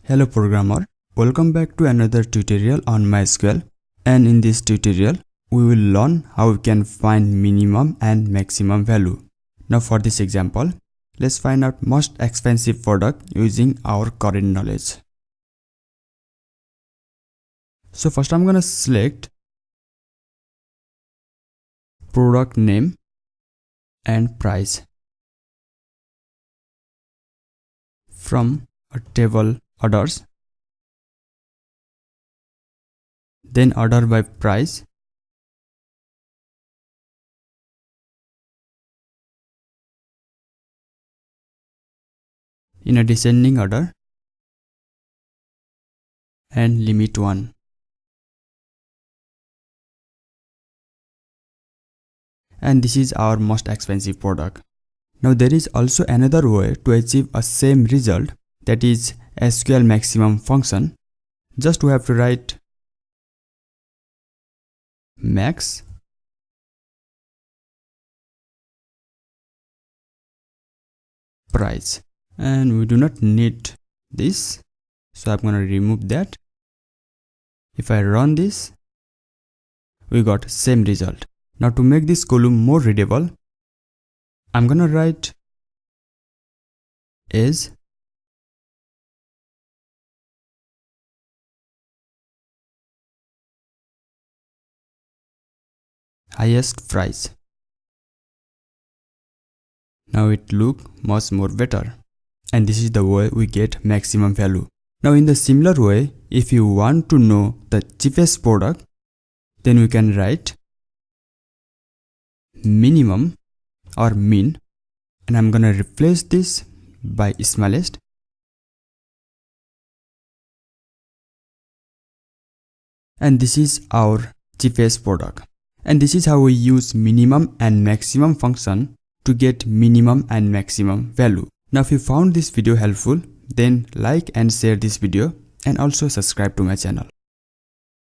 Hello programmer, welcome back to another tutorial on MySQL, and in this tutorial we will learn how we can find minimum and maximum value. Now for this example, let's find out most expensive product using our current knowledge. So first I'm gonna select product name and price from a table orders, then order by price, in a descending order, and limit 1. And this is our most expensive product. Now there is also another way to achieve a same result, that is SQL maximum function. Just we have to write max price, and we do not need this, so I'm gonna remove that. If I run this, we got same result. Now to make this column more readable, I'm gonna write is highest price. Now it look much more better, and this is the way we get maximum value. Now in the similar way, if you want to know the cheapest product, then we can write minimum or min, and I'm gonna replace this by smallest, and this is our cheapest product. And this is how we use minimum and maximum function to get minimum and maximum value. Now if you found this video helpful, then like and share this video, and also subscribe to my channel.